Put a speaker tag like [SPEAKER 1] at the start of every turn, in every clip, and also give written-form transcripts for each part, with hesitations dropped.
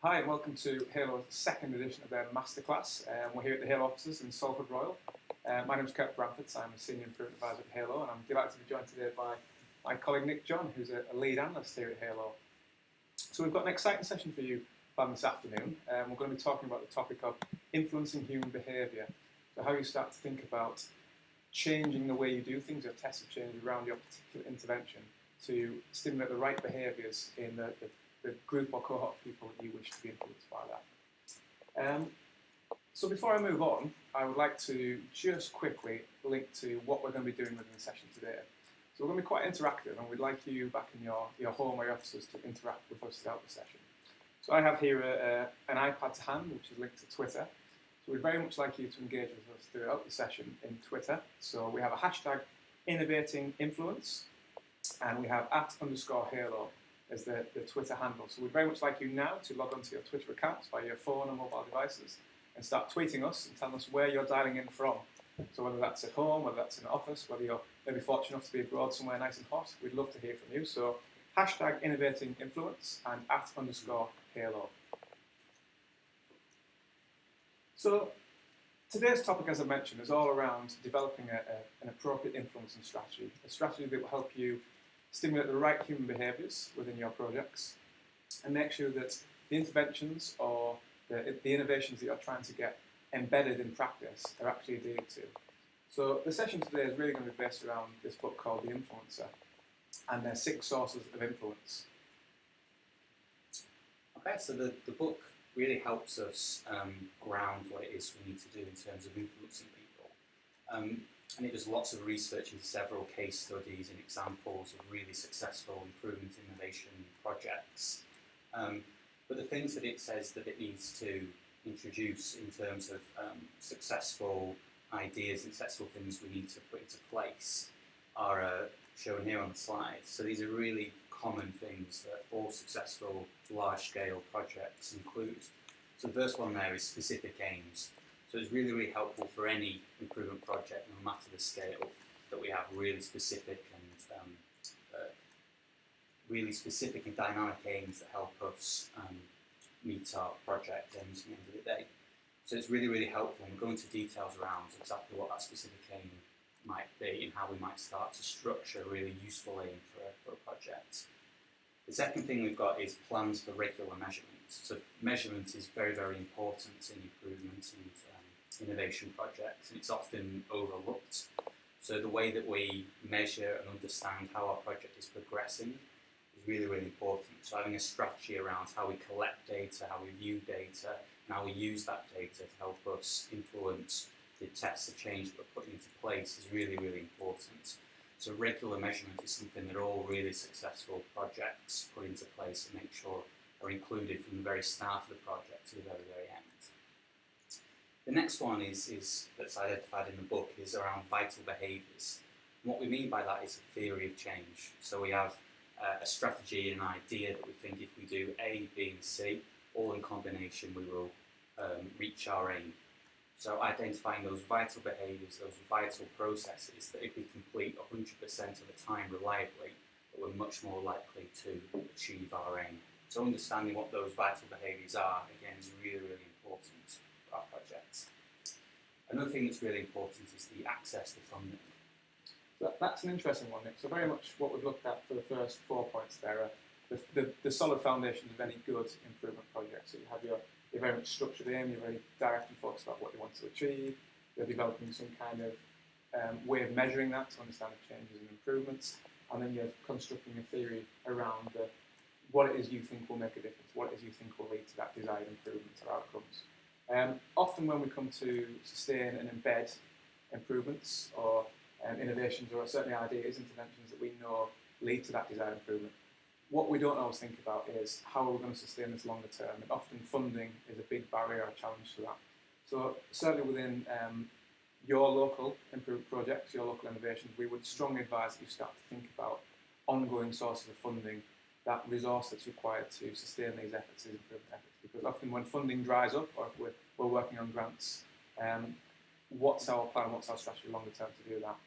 [SPEAKER 1] Hi and welcome to Halo's second edition of their Masterclass. We're here at the Halo offices in Salford Royal. My name is Kurt Bramford, I'm a Senior Improvement Advisor at Halo, and I'm delighted to be joined today by my colleague Nick John, who's a lead analyst here at Halo. So we've got an exciting session for you planned this afternoon. We're going to be talking about the topic of influencing human behaviour. So how you start to think about changing the way you do things, or tests of change around your particular intervention to stimulate the right behaviours in the group or cohort of people that you wish to be influenced by that. So before I move on, I would like to just quickly link to what we're going to be doing within the session today. So we're going to be quite interactive, and we'd like you back in your home or your offices to interact with us throughout the session. So I have here an iPad to hand, which is linked to Twitter. So we'd very much like you to engage with us throughout the session in Twitter. So we have a hashtag Innovating Influence, and we have @_Halo as the Twitter handle. So we'd very much like you now to log onto your Twitter accounts via your phone or mobile devices and start tweeting us and telling us where you're dialing in from. So whether that's at home, whether that's in an office, whether you're maybe fortunate enough to be abroad somewhere nice and hot, we'd love to hear from you. So hashtag Innovating Influence and @_Halo. So today's topic, as I mentioned, is all around developing an appropriate influencing strategy, a strategy that will help you stimulate the right human behaviours within your projects and make sure that the interventions or the innovations that you're trying to get embedded in practice are actually adhered to. So the session today is really going to be based around this book called The Influencer and their 6 sources of influence.
[SPEAKER 2] Okay, so the book really helps us ground what it is we need to do in terms of influencing people. And it does lots of research into several case studies and examples of really successful improvement innovation projects. But the things that it says that it needs to introduce in terms of successful ideas and successful things we need to put into place are shown here on the slide. So these are really common things that all successful large-scale projects include. So the first one there is specific aims. So it's really, really helpful for any improvement project, no matter the scale, that we have really specific and dynamic aims that help us meet our project aims at the end of the day. So it's really, really helpful, and we'll go into details around exactly what that specific aim might be and how we might start to structure a really useful aim for a project. The second thing we've got is plans for regular measurement. So measurement is very, very important in improvement and innovation projects, and it's often overlooked. So the way that we measure and understand how our project is progressing is really, really important. So having a strategy around how we collect data, how we view data, and how we use that data to help us influence the tests of change that we're putting into place is really, really important. So regular measurement is something that all really successful projects put into place and make sure are included from the very start of the project to the very, very end. The next one is that's identified in the book is around vital behaviours. And what we mean by that is a theory of change. So we have a strategy and an idea that we think if we do A, B and C, all in combination we will reach our aim. So identifying those vital behaviours, those vital processes that if we complete 100% of the time reliably, that we're much more likely to achieve our aim. So understanding what those vital behaviours are, again, is really, really important for our projects. Another thing that's really important is the access to funding.
[SPEAKER 1] So that's an interesting one, Nick. So very much what we've looked at for the first 4 points there are the solid foundations of any good improvement project. So you have your very much structured aim, you're very direct and focused about what you want to achieve, you're developing some kind of way of measuring that to understand the changes and improvements, and then you're constructing a theory around what it is you think will make a difference, what it is you think will lead to that desired improvement or outcomes. Often when we come to sustain and embed improvements or innovations or certainly ideas, interventions that we know lead to that desired improvement, what we don't always think about is how are we going to sustain this longer term, and often funding is a big barrier or challenge to that. So certainly within your local improvement projects, your local innovations, we would strongly advise that you start to think about ongoing sources of funding, that resource that's required to sustain these efforts, these improvement efforts, because often when funding dries up or if we're working on grants, what's our plan, what's our strategy longer term to do that?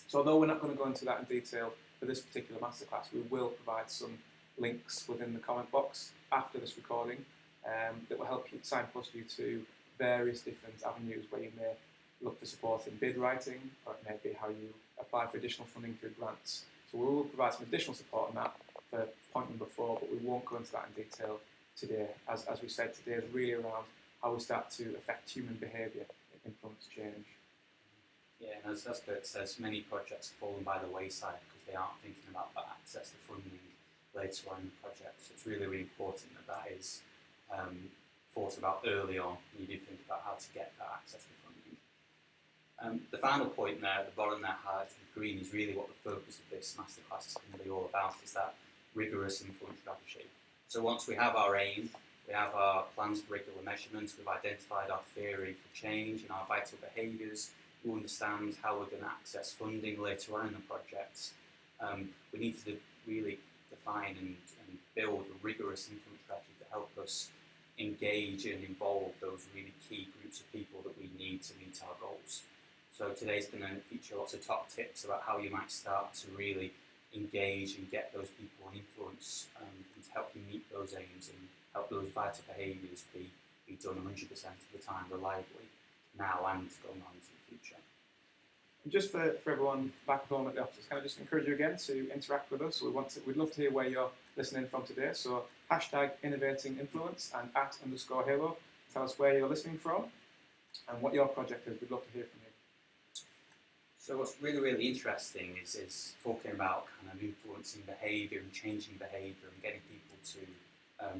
[SPEAKER 1] So although we're not going to go into that in detail for this particular masterclass, we will provide some links within the comment box after this recording that will help you signpost you to various different avenues where you may look for support in bid writing, or it may be how you apply for additional funding through grants. So we will provide some additional support on that for point number 4, but we won't go into that in detail today. As we said, today is really around how we start to affect human behaviour and influence change.
[SPEAKER 2] Yeah, and as Kurt says, many projects have fallen by the wayside because they aren't thinking about that access to funding later on in the project. So it's really, really important that is thought about early on when you do think about how to get that access to funding. The final point there, at the bottom there, highlighted in green, is really what the focus of this masterclass is going to be all about, is that rigorous influence strategy. So once we have our aim, we have our plans for regular measurements, we've identified our theory for change and our vital behaviours, we understand how we're going to access funding later on in the project. We need to really define and build a rigorous influence strategy to help us engage and involve those really key groups of people that we need to meet our goals. So today's going to feature lots of top tips about how you might start to really engage and get those people and influence and to help you meet those aims and help those vital behaviours be done 100% of the time reliably now and going on into the future.
[SPEAKER 1] And just for everyone back home at the office, can I just encourage you again to interact with us? We'd love to hear where you're listening from today. So hashtag Innovating Influence and @_Halo. Tell us where you're listening from and what your project is. We'd love to hear from you.
[SPEAKER 2] So what's really, really interesting is talking about kind of influencing behaviour and changing behaviour and getting people to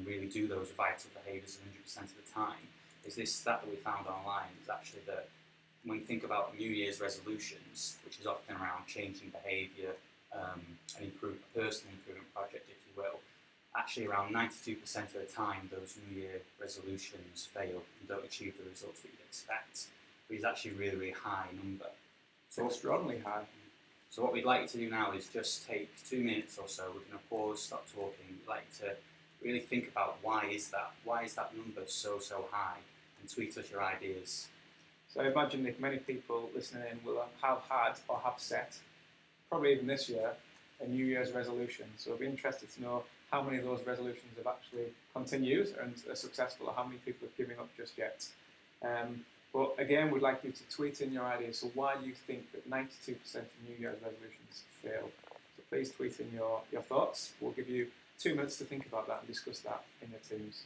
[SPEAKER 2] really do those vital behaviours 100% of the time. Is this stat that we found online is actually that when you think about New Year's resolutions, which is often around changing behaviour and personal improvement project, if you will, actually around 92% of the time those New Year resolutions fail and don't achieve the results that you'd expect, which is actually a really, really high number.
[SPEAKER 1] So strongly high.
[SPEAKER 2] So what we'd like you to do now is just take 2 minutes or so. We're going to pause, stop talking. We'd like to really think about why is that number so high, and tweet us your ideas.
[SPEAKER 1] So I imagine that many people listening in will have had or have set, probably even this year, a New Year's resolution. So I'd be interested to know how many of those resolutions have actually continued and are successful, or how many people have given up just yet. But again, we'd like you to tweet in your ideas. So why do you think that 92% of New Year's resolutions fail? So please tweet in your thoughts. We'll give you 2 minutes to think about that and discuss that in your teams.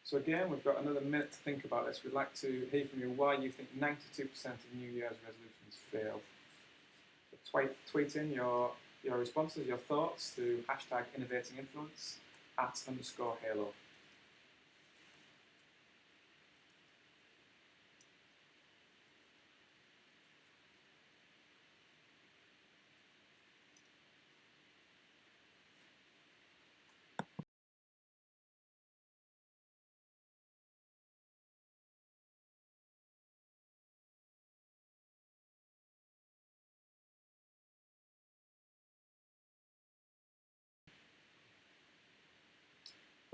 [SPEAKER 1] So again, we've got another minute to think about this. We'd like to hear from you why you think 92% of New Year's resolutions fail. So tweet in your responses, your thoughts to hashtag Innovating Influence @_Halo.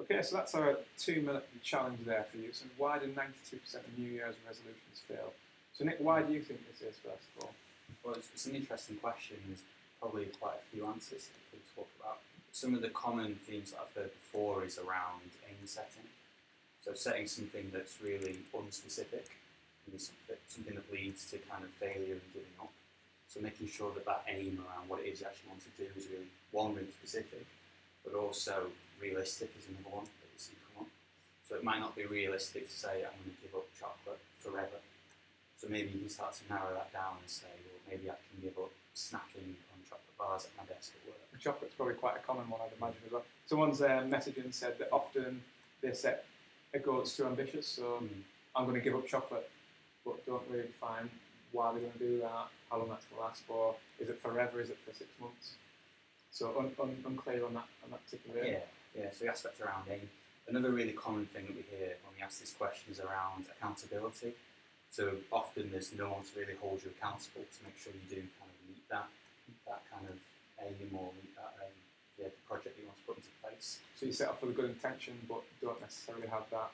[SPEAKER 1] Okay, so that's our 2-minute challenge there for you. So why do 92% of New Year's resolutions fail? So Nick, why do you think this is, first of all?
[SPEAKER 2] Well, it's an interesting question. There's probably quite a few answers that we could talk about. Some of the common themes that I've heard before is around aim setting. So setting something that's really unspecific can be something that leads to kind of failure and giving up. So making sure that that aim around what it is you actually want to do is really, one, really specific, but also realistic is another one that we see come up. So it might not be realistic to say, I'm going to give up chocolate forever. So maybe you can start to narrow that down and say, well, maybe I can give up snacking on chocolate bars at my desk at work.
[SPEAKER 1] Chocolate's probably quite a common one, I'd imagine, as well. Someone's messaging said that often they set a goal that's too ambitious, so I'm going to give up chocolate, but don't really define why they're going to do that, how long that's going to last for, is it forever, is it for 6 months? So unclear on that particular area.
[SPEAKER 2] Yeah, so the aspect around aim. Another really common thing that we hear when we ask this question is around accountability. So often there's no one to really hold you accountable to make sure you do kind of meet that kind of aim or meet that the project you want to put into place.
[SPEAKER 1] So you set up with a good intention, but don't necessarily have that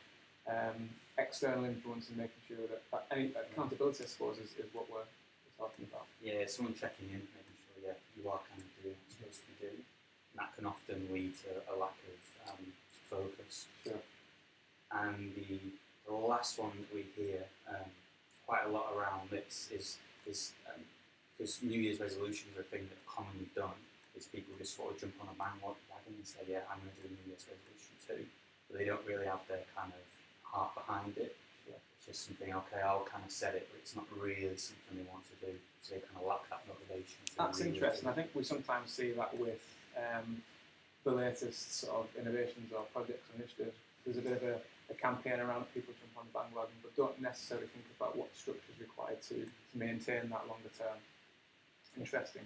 [SPEAKER 1] external influence in making sure that any accountability, I suppose, is what we're talking about.
[SPEAKER 2] Yeah, someone checking in, making sure you are kind of doing what you're supposed to be doing. And that can often lead to a lack of focus.
[SPEAKER 1] Sure.
[SPEAKER 2] And the last one that we hear quite a lot around this is because New Year's resolutions are a thing that are commonly done, is people just sort of jump on a bandwagon and say, yeah, I'm going to do a New Year's resolution too. But they don't really have their kind of heart behind it. Yeah. It's just something, okay, I'll kind of set it, but it's not really something they want to do. So they kind of lack that motivation.
[SPEAKER 1] That's really interesting. I think we sometimes see that with the latest sort of innovations or projects or initiatives. There's a bit of a campaign around people jump on the bandwagon, but don't necessarily think about what structure is required to maintain that longer term. Interesting.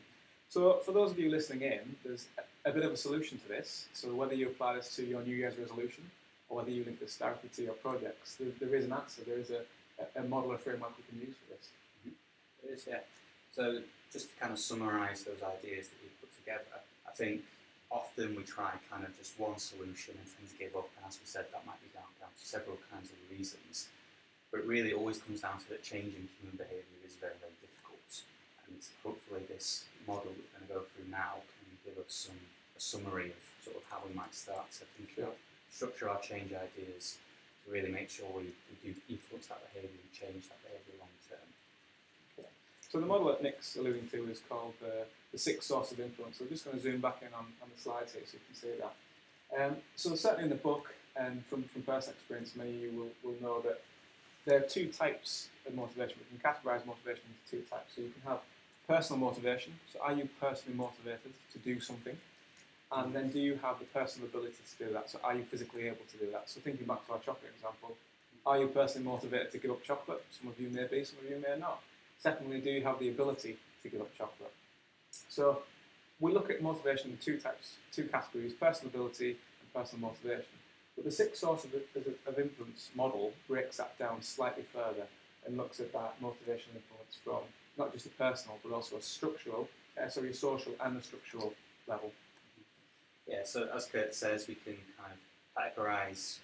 [SPEAKER 1] So for those of you listening in, there's a bit of a solution to this. So whether you apply this to your New Year's resolution or whether you link this directly to your projects, there is an answer. There is a model or framework we can use for this.
[SPEAKER 2] It is, yeah. So just to kind of summarise those ideas that we've put together, I think often we try kind of just one solution and tend to give up, and as we said, that might be down to several kinds of reasons. But really it always comes down to that changing human behaviour is very, very difficult. And hopefully this model that we're going to go through now can give us a summary of sort of how we might start to think about structure our change ideas to really make sure we do influence that behaviour and change that behaviour long term.
[SPEAKER 1] Okay. So the model that Nick's alluding to is called the 6 sources of influence. So we're just going to zoom back in on the slides here so you can see that. So certainly in the book and from personal experience, many of you will know that there are 2 types of motivation. We can categorise motivation into 2 types. So you can have personal motivation. So are you personally motivated to do something? And then do you have the personal ability to do that? So are you physically able to do that? So thinking back to our chocolate example, are you personally motivated to give up chocolate? Some of you may be, some of you may not. Secondly, do you have the ability to give up chocolate? So we look at motivation in 2 types, 2 categories, personal ability and personal motivation. But the 6 sources of influence model breaks that down slightly further and looks at that motivation influence from not just a personal, but also a structural, a social and a structural level.
[SPEAKER 2] Yeah, so as Kurt says, we can kind of categorise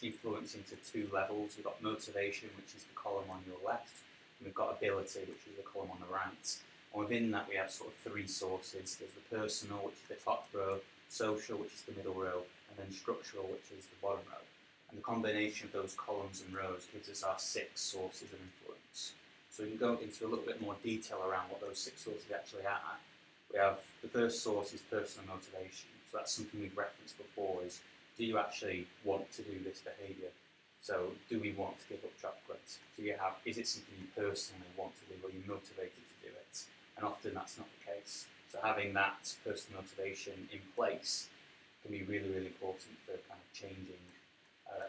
[SPEAKER 2] influence into 2 levels. We've got motivation, which is the column on your left, and we've got ability, which is the column on the right. And within that, we have sort of 3 sources. There's the personal, which is the top row, social, which is the middle row, and then structural, which is the bottom row. And the combination of those columns and rows gives us our 6 sources of influence. So we can go into a little bit more detail around what those 6 sources actually are. We have the first source is personal motivation. So that's something we've referenced before, is do you actually want to do this behaviour? So do we want to give up chocolate? Is it something you personally want to do? Are you motivated to do it? And often that's not the case. So having that personal motivation in place can be really, really important for kind of changing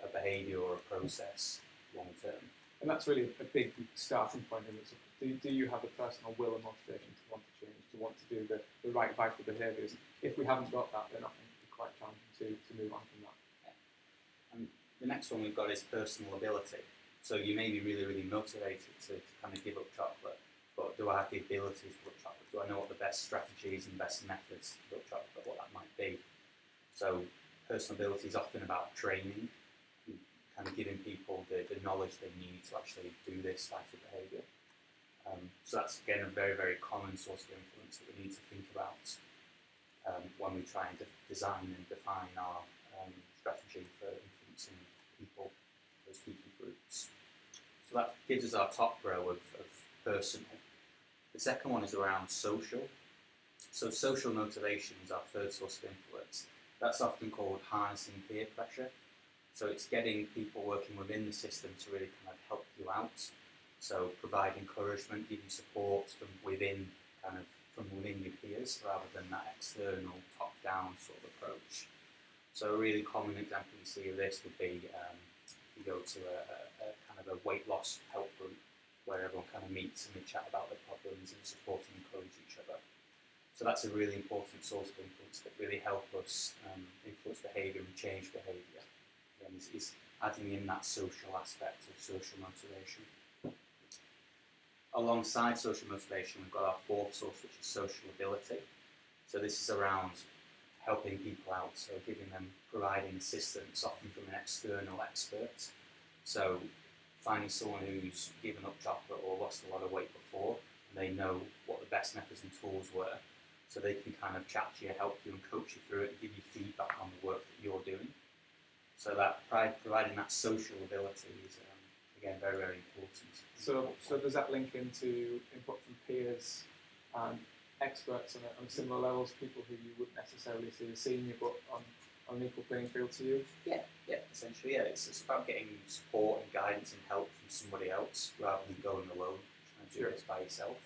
[SPEAKER 2] a behaviour or a process long term.
[SPEAKER 1] And that's really a big starting point. Do you have the personal will and motivation to want to change, to want to do the right vital behaviours? If we haven't got that, then I think it'd be quite challenging to move on from that.
[SPEAKER 2] Yeah. And the next one we've got is personal ability. So you may be really, really motivated to kind of give up chocolate, but do I have the ability to give up chocolate? Do I know what the best strategies and best methods to give up chocolate, what that might be? So personal ability is often about training, kind of giving people the knowledge they need to actually do this type of behaviour. So that's again a very, very common source of influence that we need to think about when we try and design and define our strategy for influencing people, those key groups. So that gives us our top row of personal. The second one is around social. So social motivation is our third source of influence. That's often called harnessing peer pressure. So it's getting people working within the system to really kind of help you out. So provide encouragement, give you support from within your peers rather than that external top-down sort of approach. So a really common example you see of this would be you go to a kind of a weight loss help group where everyone kind of meets and they chat about their problems and support and encourage each other. So that's a really important source of influence that really help us influence behaviour and change behaviour. Again, is adding in that social aspect of social motivation. Alongside social motivation, we've got our fourth source, which is social ability. So this is around helping people out, so providing assistance, often from an external expert. So finding someone who's given up chocolate or lost a lot of weight before, and they know what the best methods and tools were, so they can kind of chat to you, help you and coach you through it and give you feedback on the work that you're doing. So that providing that social ability is, again, very, very important.
[SPEAKER 1] So does that link into input from peers and experts on similar levels, people who you wouldn't necessarily see as senior but on an equal playing field to you?
[SPEAKER 2] Yeah, essentially, yeah. It's about getting support and guidance and help from somebody else rather than going alone, trying to do this by yourself.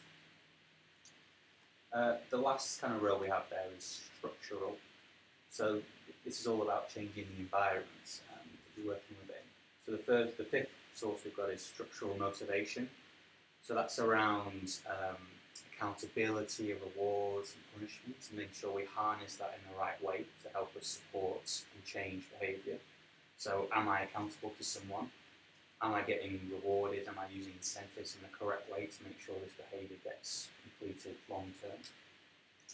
[SPEAKER 2] The last kind of role we have there is structural. So this is all about changing the environment that you're working within. So the fifth source we've got is structural motivation. So that's around accountability, rewards and punishments, and making sure we harness that in the right way to help us support and change behaviour. So am I accountable to someone? Am I getting rewarded? Am I using incentives in the correct way to make sure this behaviour gets completed long term?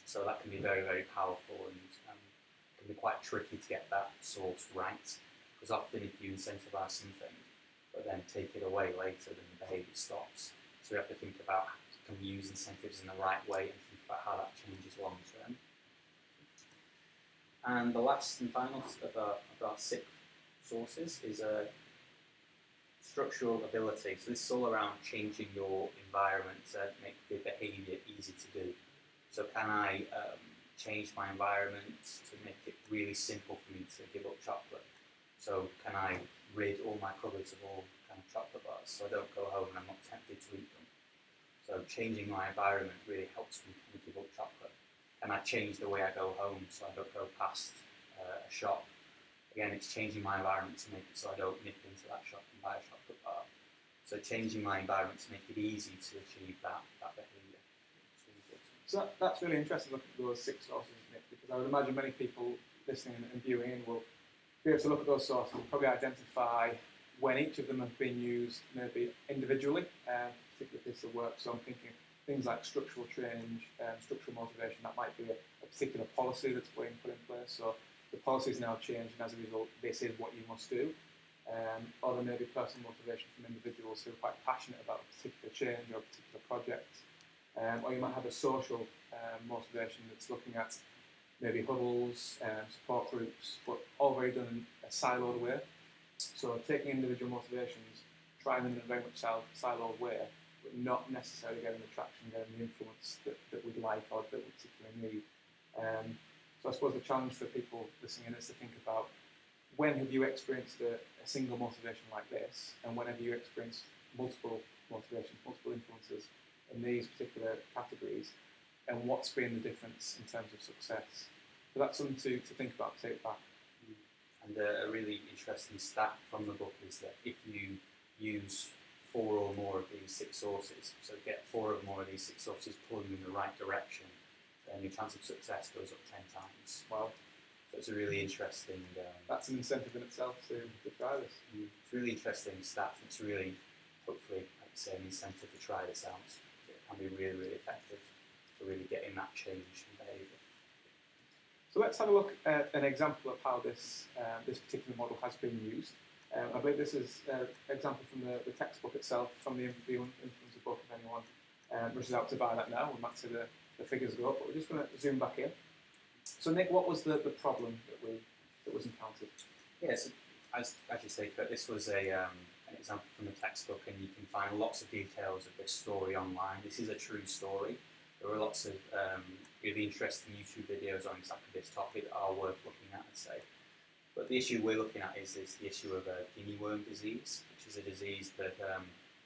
[SPEAKER 2] So that can be very, very powerful and can be quite tricky to get that source right, because often if you incentivise something but then take it away later, then the behaviour stops. So we have to think about, can we use incentives in the right way and think about how that changes long term. And the last and final of our six sources is structural ability. So this is all around changing your environment to make the behaviour easy to do. So can I change my environment to make it really simple for me to give up chocolate? So can I rid all my cupboards of all kind of chocolate bars so I don't go home and I'm not tempted to eat them? So changing my environment really helps me kind of give up chocolate. Can I change the way I go home so I don't go past a shop? Again, it's changing my environment to make it so I don't nip into that shop and buy a chocolate bar. So changing my environment to make it easy to achieve that behaviour.
[SPEAKER 1] So that's really interesting, looking at those six sources, Nick, because I would imagine many people listening and viewing in will be able to look at those sources and probably identify when each of them have been used maybe individually, particularly piece of work. So I'm thinking things like structural change, structural motivation, that might be a particular policy that's being put in place. So the policy is now changed and as a result this is what you must do. Or there may be personal motivation from individuals who are quite passionate about a particular change or a particular project. Or you might have a social motivation that's looking at maybe huddles, support groups, but all very done in a siloed way. So taking individual motivations, trying them in a very much siloed way, but not necessarily getting the traction, getting the influence that we'd like or that we particularly need. So I suppose the challenge for people listening in is to think about, when have you experienced a single motivation like this, and when have you experienced multiple motivations, multiple influences in these particular categories, and what's been the difference in terms of success? So that's something to think about, take back.
[SPEAKER 2] And a really interesting stat from the book is that if you use 4 or more of these 6 sources, so get 4 or more of these 6 sources pulling in the right direction, then your chance of success goes up 10 times.
[SPEAKER 1] Wow.
[SPEAKER 2] So it's a really interesting...
[SPEAKER 1] that's an incentive in itself to try this.
[SPEAKER 2] It's a really interesting stat. It's really, hopefully, like I say, an incentive to try this out. It can be really, really effective for really getting that change in behaviour.
[SPEAKER 1] So let's have a look at an example of how this particular model has been used. I believe this is an example from the textbook itself, from the Influencer book, if anyone rushes out to buy that now. We're back to the figures go up, but we're just going to zoom back in. So Nick, what was the problem that was encountered?
[SPEAKER 2] Yes, as you say, Kurt, this was an example from the textbook, and you can find lots of details of this story online. This is a true story. There were lots of really interesting YouTube videos on exactly this topic that are worth looking at, I'd say. But the issue we're looking at is the issue of Guinea worm disease, which is a disease that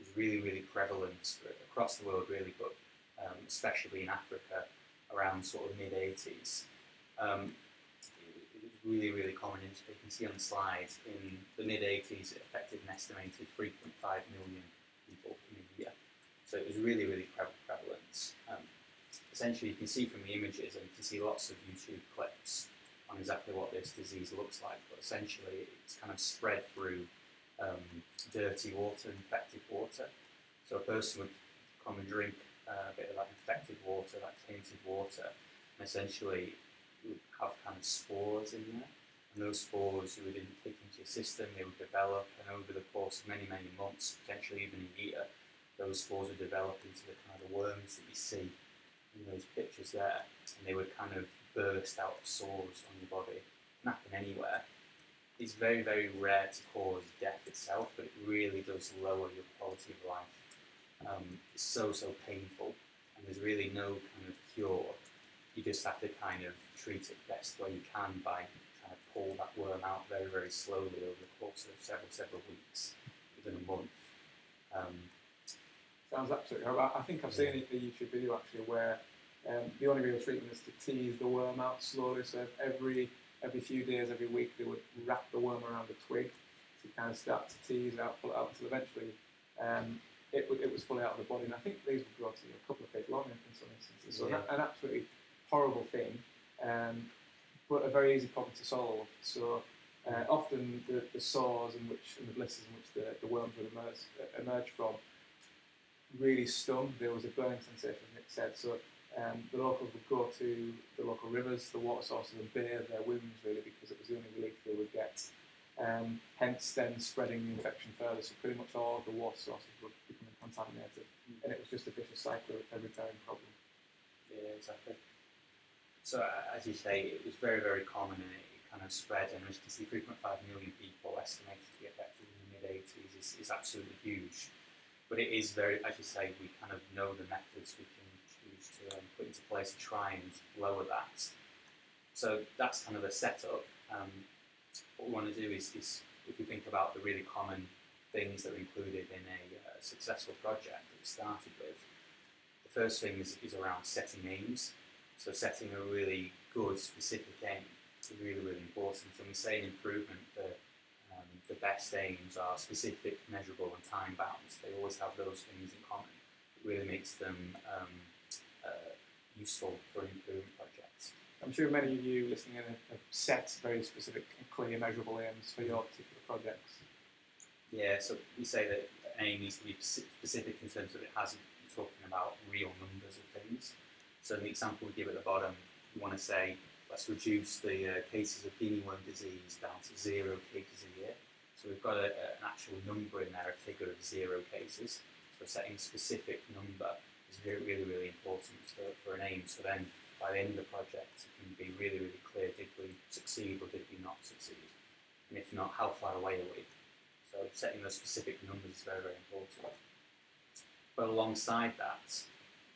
[SPEAKER 2] is really, really prevalent across the world, really, but especially in Africa around sort of mid-80s. It was really, really common. As you can see on the slide, in the mid-80s, it affected an estimated 3.5 million people in a year. So it was really, really prevalent. Essentially, you can see from the images, and you can see lots of YouTube clips on exactly what this disease looks like. But essentially, it's kind of spread through dirty water, infected water. So a person would come and drink a bit of that infected water, that tainted water, and essentially you would have kind of spores in there. And those spores you would take into your system, they would develop, and over the course of many, many months, potentially even a year, those spores would develop into the kind of worms that you see in those pictures there, and they would kind of burst out of sores on your body. It can happen anywhere. It's very, very rare to cause death itself, but it really does lower your quality of life. It's so painful, and there's really no kind of cure. You just have to kind of treat it best way you can by trying to pull that worm out very, very slowly over the course of several weeks, within a month.
[SPEAKER 1] Sounds absolutely horrible. I think I've seen a YouTube video actually where the only real treatment is to tease the worm out slowly. So every few days, every week, they would wrap the worm around a twig to kind of start to tease it out, pull it out, until eventually it was fully out of the body. And I think these would grow to a couple of feet long in some instances. So an absolutely horrible thing, but a very easy problem to solve. So often the sores and the blisters in which the worms would emerge from really stung. There was a burning sensation, Nick said. So the locals would go to the local rivers, the water sources, and bathe their wounds really, because it was the only relief they would get. Hence then spreading the infection further. So pretty much all of the water sources were becoming contaminated, and it was just a vicious cycle of a recurring problem.
[SPEAKER 2] Yeah, exactly. So as you say, it was very, very common, and it kind of spread. And as you can see, 3.5 million people estimated to be affected in the mid-80s is absolutely huge. But it is very, as you say, we kind of know the methods we can choose to put into place to try and lower that. So that's kind of the setup. What we want to do is if we think about the really common things that are included in a successful project that we started with, the first thing is around setting aims. So setting a really good, specific aim is really, really important. When we say an improvement, the best aims are specific, measurable, and time-bound. They always have those things in common. It really makes them useful for an improvement project.
[SPEAKER 1] I'm sure many of you listening in have set very specific and clear, measurable aims for your particular projects.
[SPEAKER 2] Yeah, so we say that aim needs to be specific in terms of you're talking about real numbers of things. So in the example we give at the bottom, we want to say, let's reduce the cases of Guinea worm disease down to 0 cases a year. So we've got an actual number in there, a figure of 0 cases. So setting a specific number is really, really important for an aim. So then by the end of the project, it can be really, really clear, did we succeed or did we not succeed? And if not, how far away are we? So setting those specific numbers is very, very important. But alongside that,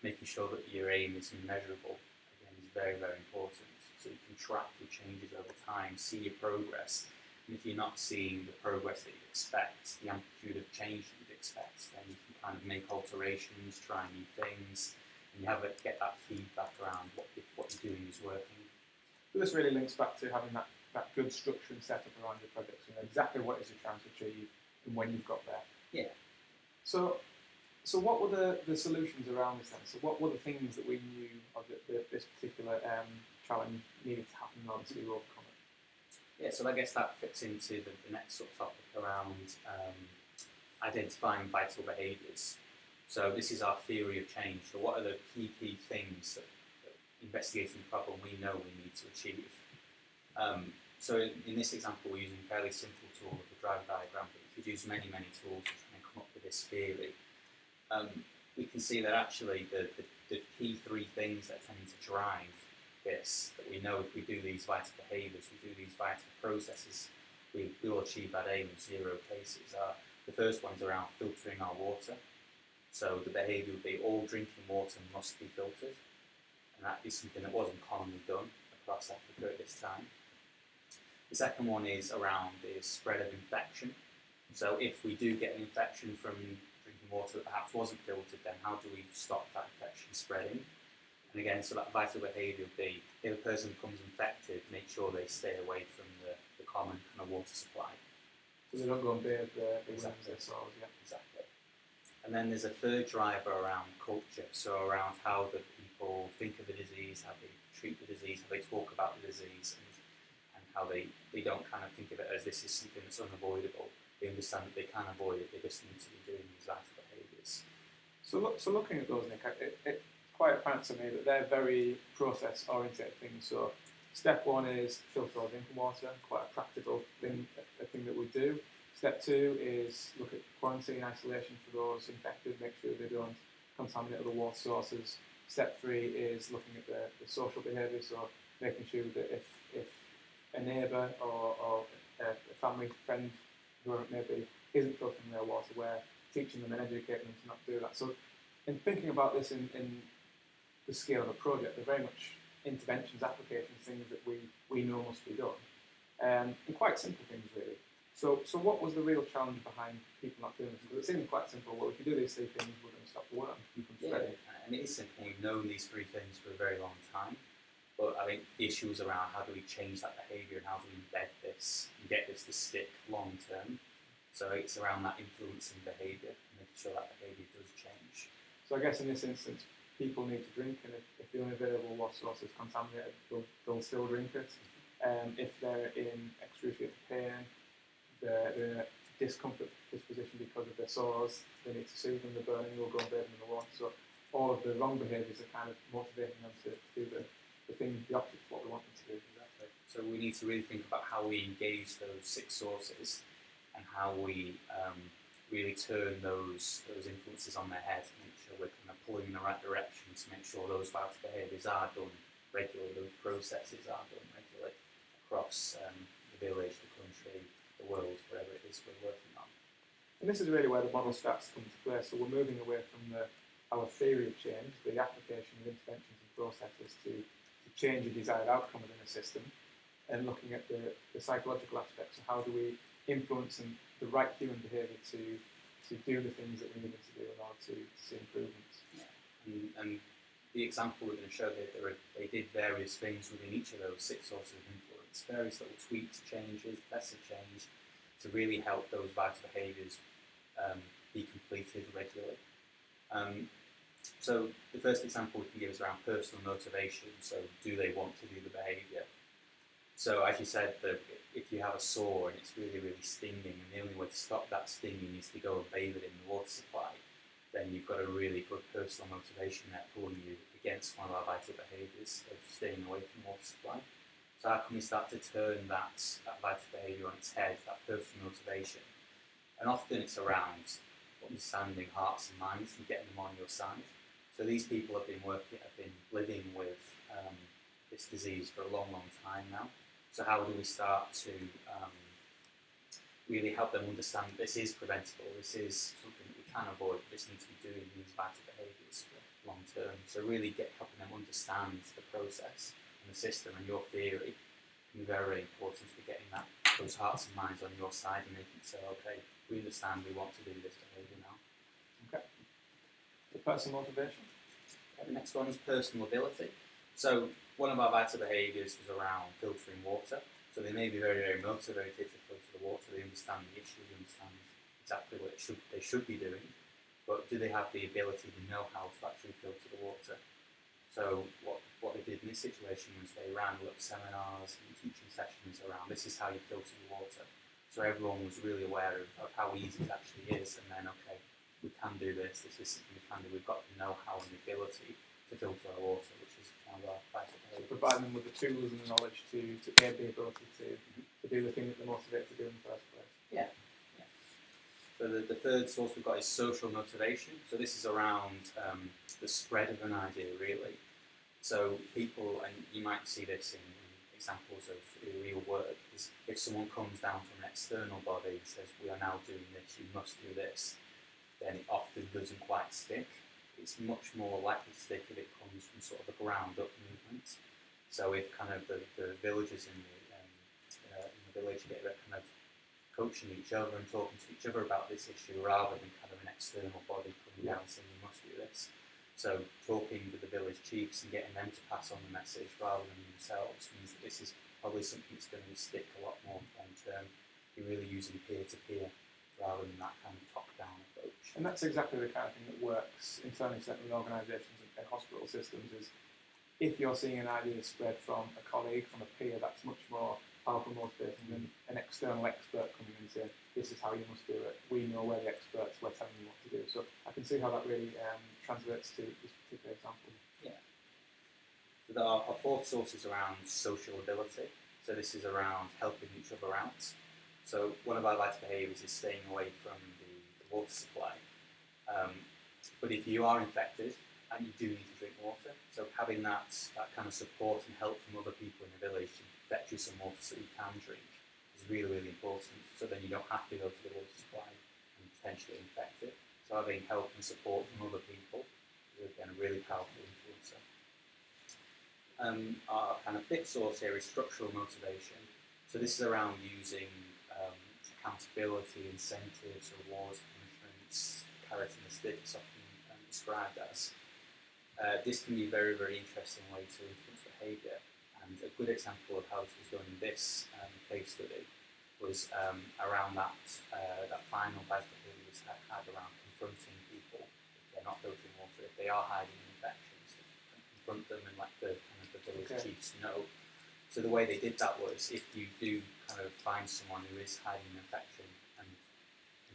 [SPEAKER 2] making sure that your aim is measurable, again, is very, very important. So you can track your changes over time, see your progress. And if you're not seeing the progress that you'd expect, the amplitude of change that you'd expect, then you can kind of make alterations, try new things, and you get that feedback around what you're doing is working.
[SPEAKER 1] So this really links back to having that good structure and setup around your projects. You know exactly what it is you're trying to achieve and when you've got there.
[SPEAKER 2] Yeah.
[SPEAKER 1] So what were the solutions around this then? So what were the things that we knew of this particular challenge needed to happen in order to overcome it?
[SPEAKER 2] Yeah, so I guess that fits into the next sort of topic around identifying vital behaviours. So this is our theory of change. So what are the key things that investigating the problem we know we need to achieve? So in this example, we're using a fairly simple tool of the drive diagram, but you could use many tools to try and come up with this theory. we can see that actually the key three things that tend to drive this, that we know if we do these vital behaviours, we do these vital processes, we will achieve that aim of 0 cases. The first one's around filtering our water. So the behaviour would be all drinking water must be filtered, and that is something that wasn't commonly done across Africa at this time. The second one is around the spread of infection. So if we do get an infection from drinking water that perhaps wasn't filtered, then how do we stop that infection spreading? And again, so that vital behaviour would be, if a person becomes infected, make sure they stay away from the common kind of water supply.
[SPEAKER 1] So they don't go and bathe their
[SPEAKER 2] Exactly.
[SPEAKER 1] their sores, yeah.
[SPEAKER 2] Exactly. And then there's a third driver around culture, so around how the people think of the disease, how they treat the disease, how they talk about the disease, and how they don't kind of think of it as this is something that's unavoidable. They understand that they can avoid it, they just need to be doing these vital behaviours.
[SPEAKER 1] So looking at those, Nick, it's quite apparent to me that they're very process-oriented things. So step one is filter our drinking water, quite a practical thing, a thing that we do. Step two is look at quarantine isolation for those infected, make sure they don't contaminate other water sources. Step three is looking at the social behaviour, so making sure that if a neighbour or a family friend, whoever it may be, isn't filtering their water, we're teaching them and educating them to not do that. So in thinking about this in the scale of a project, they're very much interventions, applications, things that we know must be done, and quite simple things really. So what was the real challenge behind people not doing this? Because it seemed quite simple. Well, if you do these three things, we're going to stop the worm from spreading.
[SPEAKER 2] And it is simple. We've known these three things for a very long time. But I think the issue is around how do we change that behaviour and how do we embed this and get this to stick long term. So it's around that influencing behaviour and making sure that behaviour does change.
[SPEAKER 1] So I guess in this instance, people need to drink, and if the only available water source is contaminated, they'll still drink it. If they're in excruciating pain, they're in a discomfort disposition because of their sores, they need to soothe them, they're burning, they'll go and bathe them in the water. So all of the wrong behaviours are kind of motivating them to do the thing, the opposite of what we want them to do.
[SPEAKER 2] Exactly. So we need to really think about how we engage those 6 sources and how we really turn those influences on their head and make sure we're kind of pulling in the right direction to make sure those vital behaviours are done regularly, those processes are done regularly across the village, the country, the world, wherever it is we're working on.
[SPEAKER 1] And this is really where the model starts to come into play. So we're moving away from our theory of change, the application of interventions and processes to change a desired outcome within a system, and looking at the psychological aspects of how do we influence the right human behaviour to do the things that we need them to do in order to see improvements.
[SPEAKER 2] Yeah. And the example we're going to show here, they did various things within each of those 6 sources of influence, various little tweaks, changes, passive change, to really help those vital behaviours be completed regularly. So the first example we can give is around personal motivation. So do they want to do the behaviour? So as you said, if you have a sore and it's really, really stinging, and the only way to stop that stinging is to go and bathe it in the water supply, then you've got a really good personal motivation there pulling you against one of our vital behaviours of staying away from water supply. So how can we start to turn that vital behaviour on its head, that personal motivation? And often it's around understanding hearts and minds and getting them on your side. So these people have been living with this disease for a long, long time now. So how do we start to really help them understand that this is preventable, this is something that we can avoid, we just need to be doing these vital behaviours long term. So really helping them understand the process and the system, and your theory can be very, very important for getting those hearts and minds on your side and making it say, okay, we understand, we want to do this behaviour now.
[SPEAKER 1] Okay. The personal motivation.
[SPEAKER 2] The next one is personal ability. So one of our vital behaviours is around filtering water. So they may be very, very motivated to filter the water. They understand the issue, they understand exactly what they should be doing, but do they have the ability to know how to actually filter the water? So what they did in this situation was they ran little seminars and teaching sessions around this is how you filter the water. So everyone was really aware of how easy it actually is, and then, okay, we can do this is something we can do. We've got the know-how and the ability to filter our water, which is kind of our vital behaviour.
[SPEAKER 1] Provide them with the tools and the knowledge to aid the ability to do the thing that they're motivated to do in the first place.
[SPEAKER 2] Yeah. So the third source we've got is social motivation. So this is around the spread of an idea, really. So people, and you might see this in examples of real work, is if someone comes down from an external body and says, we are now doing this, you must do this, then it often doesn't quite stick. It's much more likely to stick if it comes from sort of a ground-up movement. So if kind of the villagers in the village get kind of coaching each other and talking to each other about this issue rather than kind of an external body coming down saying you must do this. So talking with the village chiefs and getting them to pass on the message rather than themselves means that this is probably something that's going to stick a lot more long term. You're really using peer-to-peer rather than that kind of top-down approach.
[SPEAKER 1] And that's exactly the kind of thing that works internally, certainly in organisations and hospital systems, is if you're seeing an idea spread from a colleague, from a peer, that's much more powerful motivation than an external expert coming in and saying, this is how you must do it. We know we're the experts, we're telling you what to do. So I can see how that really translates to this particular example.
[SPEAKER 2] Yeah. So our fourth source is around social ability. So this is around helping each other out. So one of our vital behaviours is staying away from the water supply. But if you are infected, and you do need to drink water, so having that kind of support and help from other people in the village to fetch you some water so you can drink is really, really important. So then you don't have to go to the water supply and potentially infect it. So having help and support from other people is again a really powerful influencer. Our kind of fifth source here is structural motivation. So this is around using accountability, incentives, rewards, punishments, carrot and the stick is often described as. This can be a very, very interesting way to influence behaviour, and a good example of how this was done in this case study was around that final vital behaviour we had around confronting people if they're not filtering water, if they are hiding infections, confront them and let the village chiefs know. So the way they did that was, if you do kind of find someone who is hiding an infection and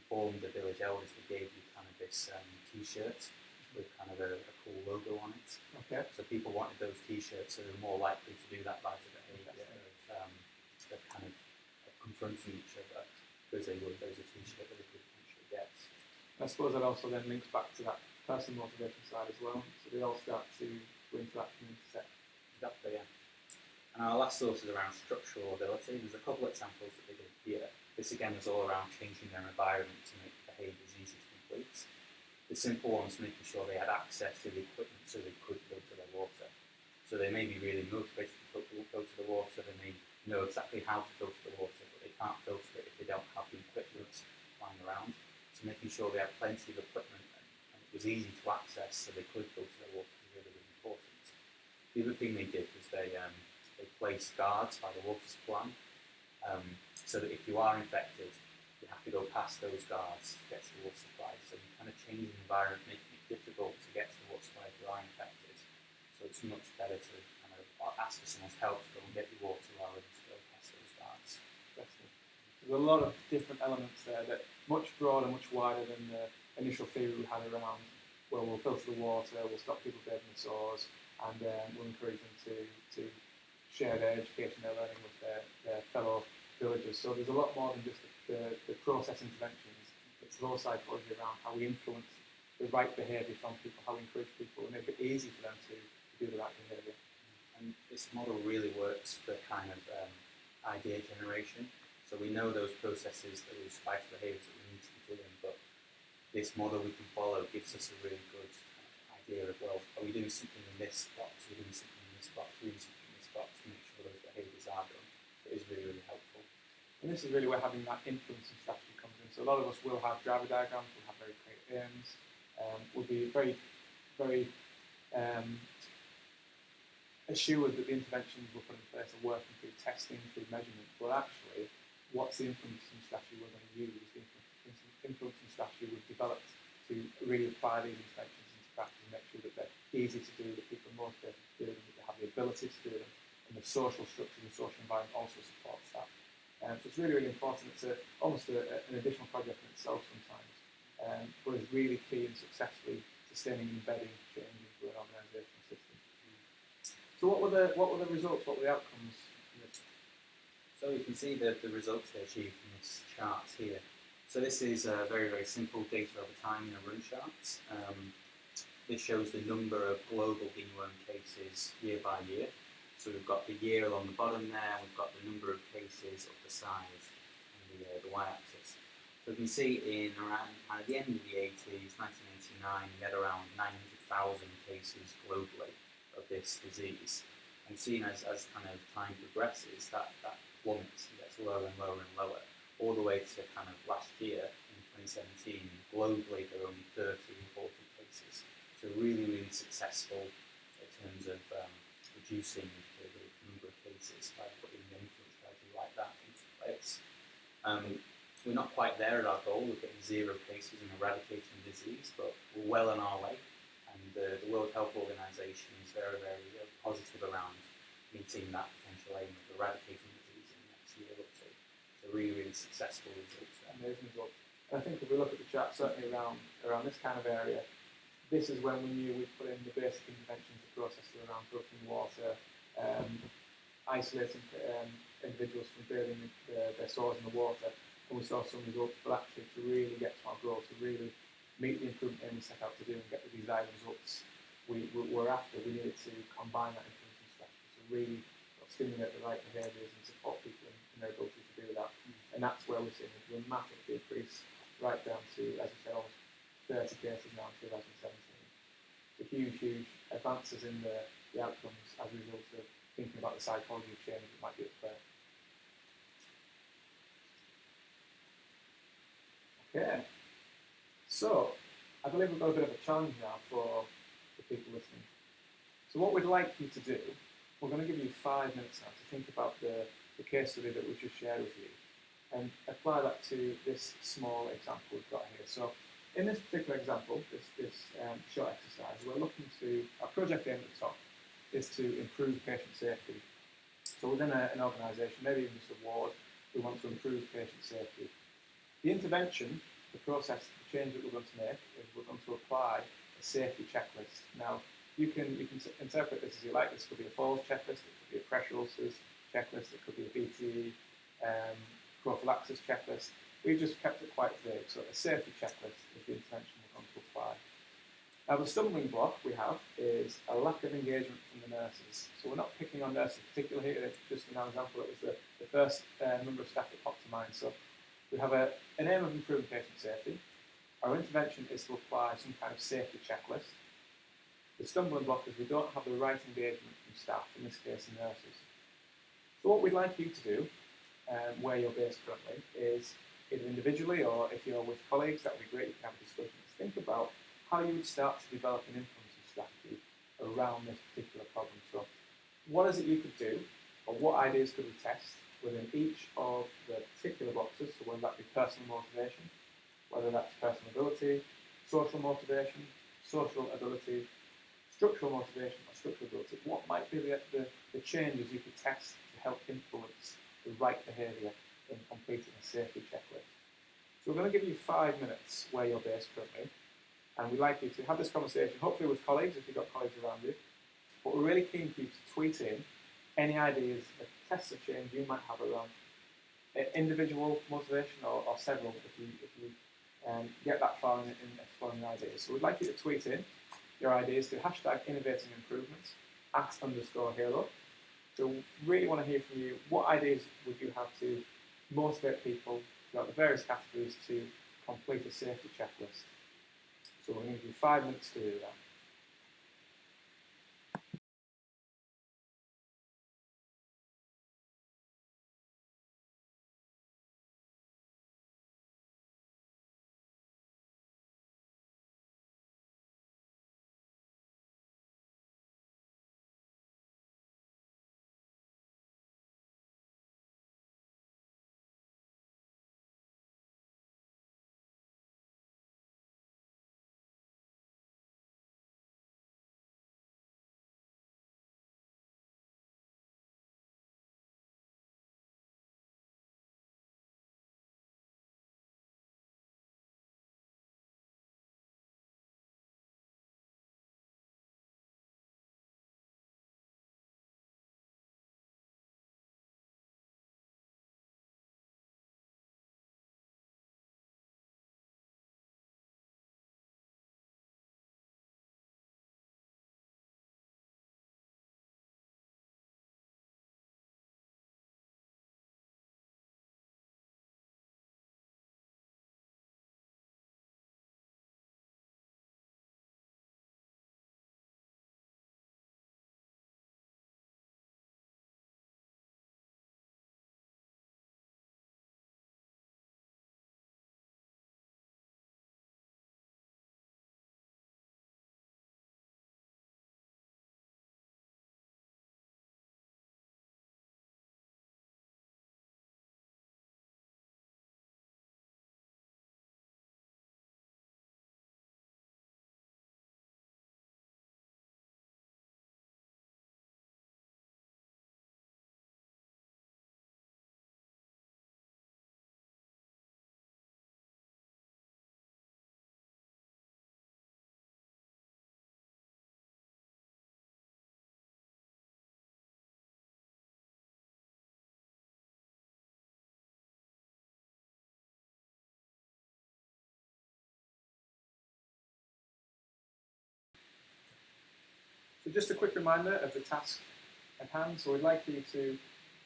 [SPEAKER 2] inform the village elders, they gave you kind of this T-shirt with kind of a cool logo on it.
[SPEAKER 1] Okay.
[SPEAKER 2] So people wanted those T-shirts, so they're more likely to do that vital behaviour of kind of confronting each other, because there's a T-shirt that they could potentially get.
[SPEAKER 1] I suppose that also then links back to that personal motivation side as well. So they all start to go into that community set.
[SPEAKER 2] Exactly, yeah. And our last source is around structural ability. There's a couple of examples that they did here. This again is all around changing their environment to make behaviours easy to complete. The simple ones, making sure they had access to the equipment so they could filter their water. So they may be really motivated to filter the water, they may know exactly how to filter the water, but they can't filter it if they don't have the equipment lying around. So making sure they had plenty of equipment and it was easy to access so they could filter their water is really, really important. The other thing they did was they placed guards by the water supply, so that if you are infected, you have to go past those guards to get to the water supply. So you kind of change the environment, making it difficult to get to the water supply if you are infected. So it's much better to kind of ask for someone's help to go and get your water rather than to go past those guards.
[SPEAKER 1] There's a lot of different elements there that much broader, much wider than the initial theory we had around, well, we'll filter the water, we'll stop people bathing in sores, and we'll encourage them to share their education, their learning with their fellow villagers. So there's a lot more than just the process interventions. It's the whole psychology around how we influence the right behaviour from people, how we encourage people and make it easy for them to do the right behaviour.
[SPEAKER 2] And this model really works for kind of idea generation. So we know those processes, those vital behaviours that we need to be doing, but this model we can follow gives us a really good idea of, well, are we doing something in this box, are we doing something in this box, are we doing something in this box to make sure those behaviours are done. So it is really, really helpful.
[SPEAKER 1] And this is really where having that influencing strategy comes in. So a lot of us will have driver diagrams, we'll have very clear aims, we'll be very, very assured that the interventions we're putting in place are working through testing, through measurement, but actually what's the influencing strategy we're going to use? The influencing strategy we've developed to really apply these interventions into practice and make sure that they're easy to do, that people are motivated to do them, that they have the ability to do them, and the social structure and the social environment also supports that. So it's really, really important. It's almost an additional project in itself sometimes, but it's really key in successfully sustaining and embedding change into an organisational system. So what were the results? What were the outcomes?
[SPEAKER 2] So you can see the results they achieved in this chart here. So this is very, very simple data over time in a run chart. This shows the number of global Guinea worm cases year by year. So we've got the year along the bottom there, we've got the number of cases up the side and the y-axis. So we can see in around at the end of the 80s, 1989, we had around 900,000 cases globally of this disease. And seeing as kind of time progresses, that plummets and gets lower and lower and lower, all the way to kind of last year in 2017. Globally, there were only 30 reported cases. So really, really successful in terms of reducing the number of cases by putting an influence strategy like that into place. We're not quite there at our goal. We're getting 0 cases and eradicating disease, but we're well on our way. And the World Health Organization is very, very positive around meeting that potential aim of eradicating disease in the next year or two. So really, really successful results there.
[SPEAKER 1] Amazing results. And I think if we look at the chart, certainly around this kind of area, this is when we knew we'd put in the basic interventions to process around filtering water, isolating individuals from bathing their sores in the water, and we saw some results. But actually, to really get to our goal, to really meet the improvement aim we set out to do and get the desired results we were after, we needed to combine that influencing strategy to really stimulate the right behaviours and support people in their ability to do that. And that's where we're seeing a dramatic decrease, right down to, as I said, almost 30 cases now in 2017. So huge, huge advances in the outcomes as a result of thinking about the psychology of change that might be at play. Okay, so I believe we've got a bit of a challenge now for the people listening. So what we'd like you to do, we're going to give you 5 minutes now to think about the case study that we've just shared with you and apply that to this small example we've got here. So in this particular example, this short exercise, we're looking to, our project aim at the top is to improve patient safety. So within an organisation, maybe even just a ward, we want to improve patient safety. The intervention, the process, the change that we're going to make is we're going to apply a safety checklist. Now, you can interpret this as you like. This could be a falls checklist, it could be a pressure ulcers checklist, it could be a BTE prophylaxis checklist. We've just kept it quite vague. So a safety checklist is the intervention we're going to apply. Now, the stumbling block we have is a lack of engagement from the nurses. So we're not picking on nurses particularly here. Just in our example, it was the first member of staff that popped to mind. So we have an aim of improving patient safety. Our intervention is to apply some kind of safety checklist. The stumbling block is we don't have the right engagement from staff, in this case nurses. So what we'd like you to do, where you're based currently, is either individually or if you're with colleagues, that would be great, you can have a discussion. Think about how you would start to develop an influencing strategy around this particular problem. So what is it you could do, or what ideas could we test within each of the particular boxes, so whether that be personal motivation, whether that's personal ability, social motivation, social ability, structural motivation or structural ability. What might be the changes you could test to help influence the right behaviour in completing a safety checklist? So we're going to give you 5 minutes where you're based currently, and we'd like you to have this conversation, hopefully with colleagues, if you've got colleagues around you, but we're really keen for you to tweet in any ideas of tests of change you might have around individual motivation or several if you get that far in exploring your ideas. So we'd like you to tweet in your ideas to hashtag Innovating Improvements @_Halo. So really want to hear from you. What ideas would you have to motivate people throughout the various categories to complete a safety checklist? So we're going to give you 5 minutes to do that. So just a quick reminder of the task at hand. So we'd like you to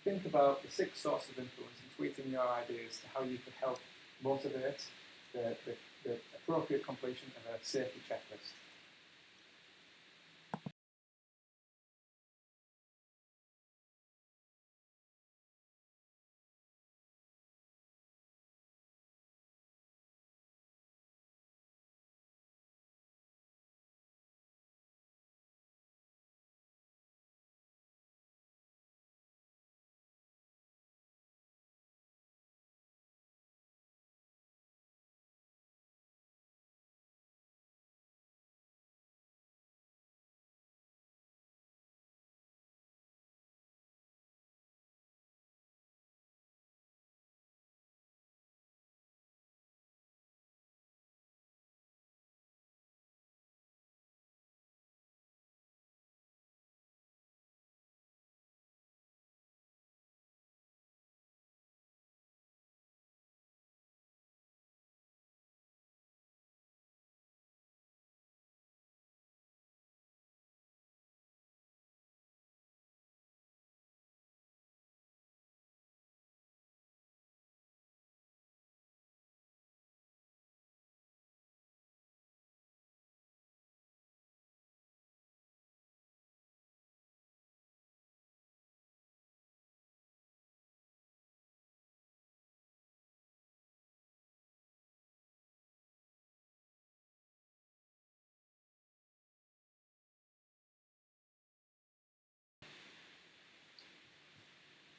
[SPEAKER 1] think about the 6 sources of influence and tweet in your ideas to how you could help motivate the appropriate completion of a safety checklist.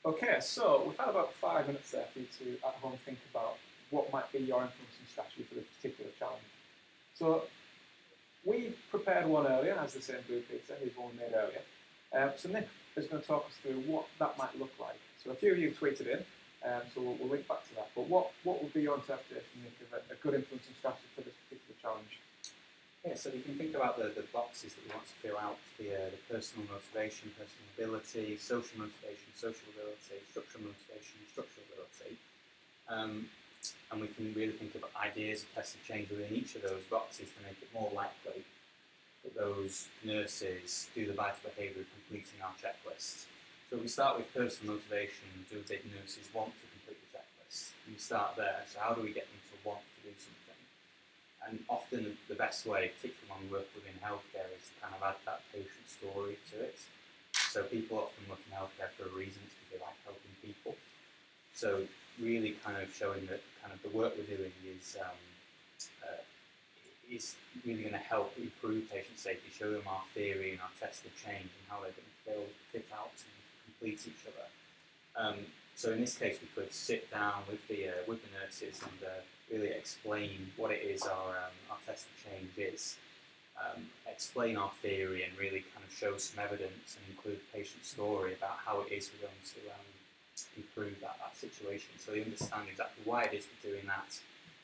[SPEAKER 1] Okay, so we've had about 5 minutes there for you to at home think about what might be your influencing strategy for this particular challenge. So we prepared one earlier, as the same blue pizza we've all made earlier. So Nick is going to talk us through what that might look like. So a few of you tweeted in, so we'll link back to that. But what would be your interpretation, Nick, of a good influencing strategy for this particular challenge?
[SPEAKER 2] Yeah, so we can think about the boxes that we want to fill out, the personal motivation, personal ability, social motivation, social ability, structural motivation, structural ability. And we can really think of ideas of tested change within each of those boxes to make it more likely that those nurses do the vital behaviour of completing our checklist. So we start with personal motivation. Do the nurses want to complete the checklist? And we start there. So how do we get them to want to do something? And often the best way, particularly when we work within healthcare, is to kind of add that patient story to it. So people often look in healthcare for a reason, because they like helping people. So really kind of showing that kind of the work we're doing is really going to help improve patient safety, show them our theory and our tested change and how they're going to fit out and complete each other. So in this case, we could sit down with the nurses and really explain what it is our tested change is, explain our theory and really kind of show some evidence and include the patient story about how it is we're going to improve that situation. So they understand exactly why it is we're doing that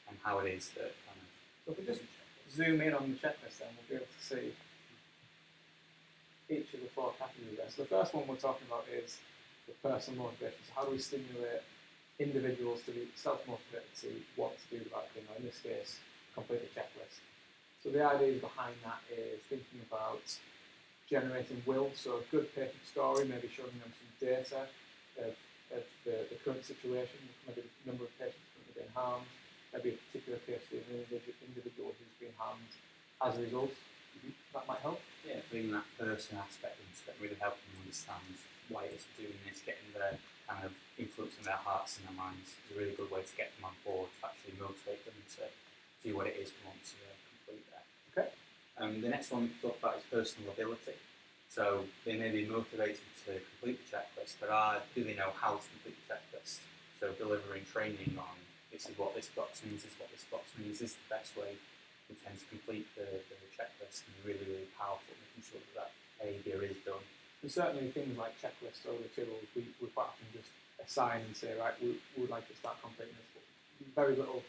[SPEAKER 2] and how it is that kind of...
[SPEAKER 1] So if we just zoom in on the checklist then, we'll be able to see each of the 4 categories there. So the first one we're talking about is the personal motivation. So how do we stimulate individuals to be self-motivated to want to do the right thing, or in this case, complete the checklist. So the idea behind that is thinking about generating will, so a good patient story, maybe showing them some data of the current situation, maybe the number of patients currently being harmed, maybe a particular case of an individual who's been harmed as a result. That might help.
[SPEAKER 2] Yeah, bringing that person aspect into it, really helping them understand why it's doing this, getting their kind of influencing their hearts and their minds is a really good way to get them on board, to actually motivate them to do what it is we want to complete there.
[SPEAKER 1] Okay.
[SPEAKER 2] The next one we can talk about is personal ability. So they may be motivated to complete the checklist, but do they know how to complete the checklist? So delivering training on this is what this box means, this is what this box means, this is the best way we tend to complete the checklist can be really, really powerful, making sure that behaviour is done.
[SPEAKER 1] And certainly things like checklists or the tools, we quite often just assign and say, right, we would like to start completing this, but very little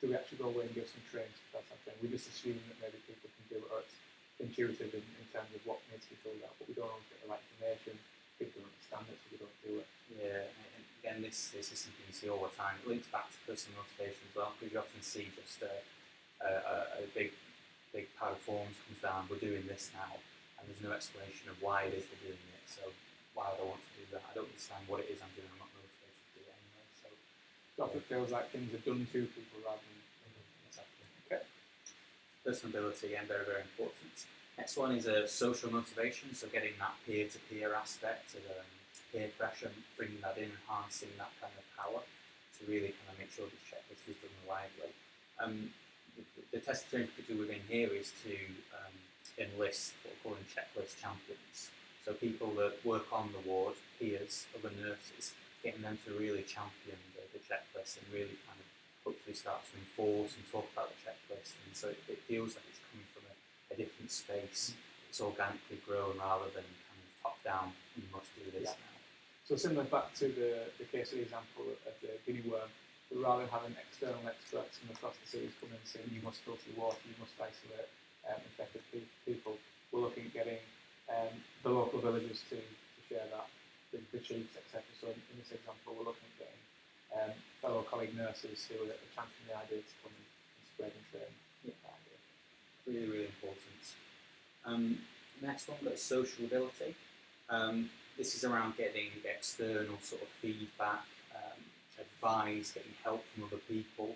[SPEAKER 1] do we actually go away and give some training for that type of thing. We just assume that maybe people can do it, or it's intuitive in terms of what needs to be filled out, but we don't always get the right information, people don't understand it, so we don't do it.
[SPEAKER 2] Yeah, and again, this is something you see all the time. It links back to personal motivation as well, because you often see just a big pile of forms comes down, we're doing this now, and there's no explanation of why it is they're doing it. So why would I want to do that? I don't understand what it is I'm doing. I'm not motivated to do it anyway. So
[SPEAKER 1] it often feels like things are done to people rather than
[SPEAKER 2] exactly.
[SPEAKER 1] okay.
[SPEAKER 2] Personability, again, very, very important. Next one is social motivation, so getting that peer-to-peer aspect of peer pressure, bringing that in and harnessing that kind of power to really kind of make sure this checklist is done reliably. The test change we could do within here is to enlist what we're calling checklist champions. So people that work on the ward, peers, other nurses, getting them to really champion the checklist and really kind of hopefully start to enforce and talk about the checklist. And so it feels like it's coming from a different space. It's organically grown rather than kind of top down, you must do this now.
[SPEAKER 1] So similar back to the case of the example of the Guinea worm, but rather than having external experts from across the cities come in and saying you must filter your water, you must isolate infected people, we're looking at getting the local villagers to share that, the chiefs, etc. So in this example, we're looking at getting fellow colleague nurses who are championing the idea to come and spread and train that idea.
[SPEAKER 2] Really, really important. Next one, we've got social ability. This is around getting external sort of feedback, advice, getting help from other people.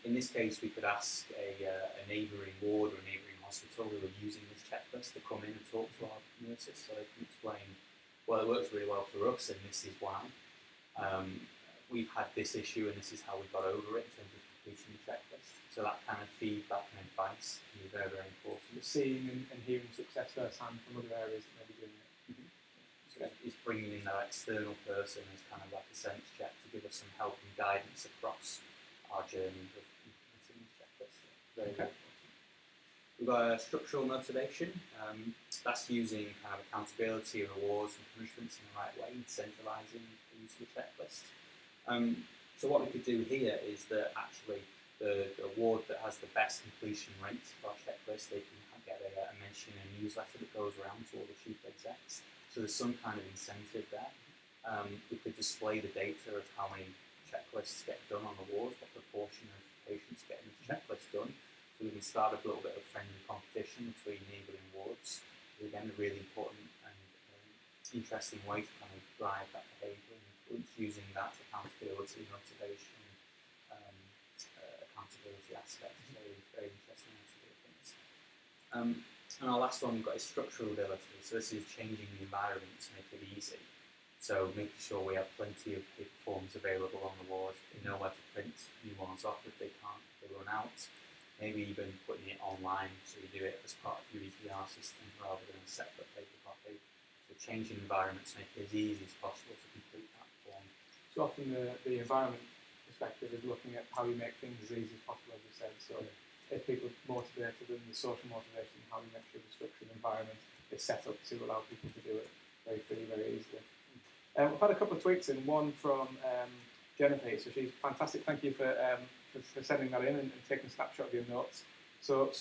[SPEAKER 2] In this case, we could ask a neighbouring ward or a neighbouring hospital who are using this checklist to come in and talk to our nurses so they can explain, well, it works really well for us and this is why. We've had this issue and this is how we got over it in terms of completing the checklist. So that kind of feedback and advice can be very, very important.
[SPEAKER 1] Seeing and hearing success firsthand from other areas that may be doing it.
[SPEAKER 2] So it's bringing in that external person as kind of like a sense check to give us some help and guidance across our journey of implementing this checklist. Very, very important. We've got structural motivation. That's using kind of accountability, rewards and punishments in the right way, centralising the use of the checklist. So what we could do here is that actually the ward that has the best completion rate for our checklist, they can get a mention in a newsletter that goes around to all the chief execs. So there's some kind of incentive there. We could display the data of how many checklists get done on the ward, what proportion of patients getting this checklist done. So we can start a little bit of friendly competition between neighbouring wards. Again, a really important and interesting way to kind of drive that behaviour and influence using that accountability, motivation, accountability aspect. It's very, very interesting way to do things. And our last one we've got is structural ability. So this is changing the environment to make it easy. So making sure we have plenty of paper forms available on the ward. We know where to print new ones off if they run out. Maybe even putting it online so you do it as part of your EPR system rather than a separate paper copy. So changing the environment to make it as easy as possible to complete that form.
[SPEAKER 1] So often the environment perspective is looking at how you make things as easy as possible, as you said. So if people are motivated and the social motivation, how you make sure the structure and environment is set up to allow people to do it very freely, very easily. We've had a couple of tweets in, one from Jennifer, so she's fantastic. Thank you for sending that in and taking a snapshot of your notes. So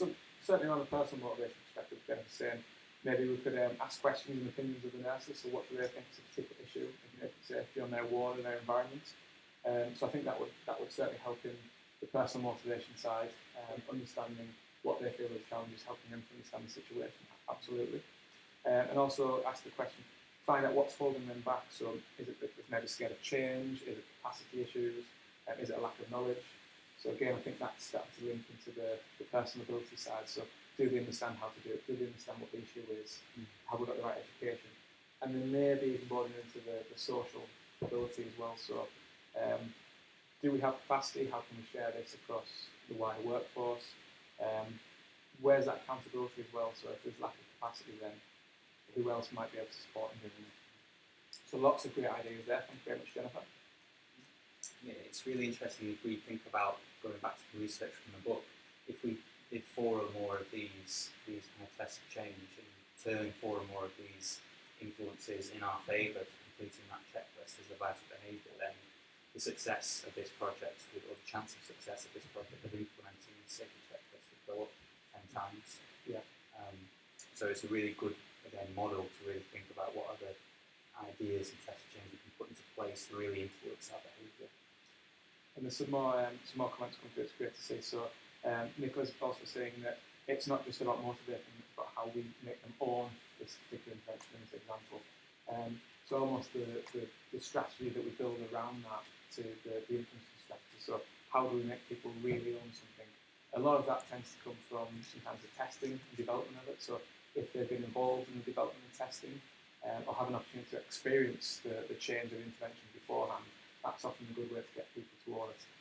[SPEAKER 1] certainly on a personal motivation perspective, Jennifer's saying maybe we could ask questions and opinions of the nurses, so what do they think is a particular issue in safety on their ward and their environment. So I think that would certainly help in the personal motivation side, understanding what they feel as challenges, helping them to understand the situation, absolutely. And also ask the question, find out what's holding them back. So is it that they're maybe scared of change? Is it capacity issues? Is it a lack of knowledge? So again, I think that's starting to link into the personal ability side. So do they understand how to do it? Do they understand what the issue is? Have we got the right education? And then maybe even boarding into the social ability as well. So do we have capacity? How can we share this across the wider workforce? Where's that accountability as well? So if there's lack of capacity, then who else might be able to support and do it? So lots of great ideas there. Thank you very much, Jennifer.
[SPEAKER 2] Yeah, it's really interesting if we think about going back to the research from the book. If we did 4 or more of these kind of tests of change and turn 4 or more of these influences in our favour to completing that checklist as a vital behaviour, then the success of this project, or the chance of success of this project of implementing the safety checklist would go up 10 times.
[SPEAKER 1] Yeah.
[SPEAKER 2] So it's a really good, again, model to really think about what other ideas and test changes we can put into place to really influence our behaviour.
[SPEAKER 1] And there's some more comments coming through. It's great to see. So Nicola's also saying that it's not just about motivating about how we make them own this particular intervention in this example. So almost the strategy that we build around that to the influencing strategy. So how do we make people really own something? A lot of that tends to come from sometimes the testing and development of it. So if they've been involved in the development and testing, or have an opportunity to experience the change of intervention beforehand, that's often a good way to get people towards it.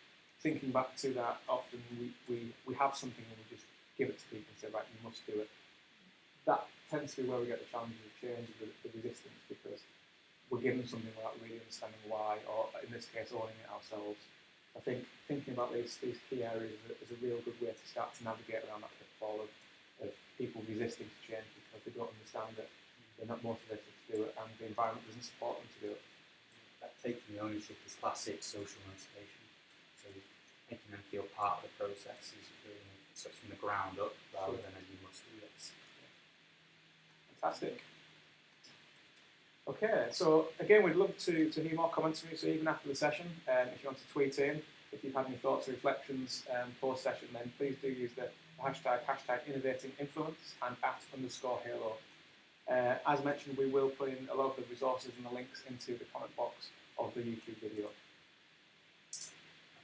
[SPEAKER 1] Thinking back to that, often we have something and we just give it to people and say, right, you must do it. That tends to be where we get the challenges of change, the resistance, because we're given something without really understanding why, or in this case, owning it ourselves. I think thinking about these key areas is a real good way to start to navigate around that pitfall of people resisting to change because they don't understand it, they're not motivated to do it, and the environment doesn't support them to do it.
[SPEAKER 2] That taking the ownership is classic social motivation. So making them feel part of the process is really, so it's from the ground up rather than a you must do this.
[SPEAKER 1] Fantastic. Okay, so again, we'd love to hear more comments from you. So even after the session, if you want to tweet in, if you've had any thoughts or reflections post-session, then please do use the hashtag Innovating Influence and @_Halo. As mentioned, we will put in a lot of the resources and the links into the comment box of the YouTube video.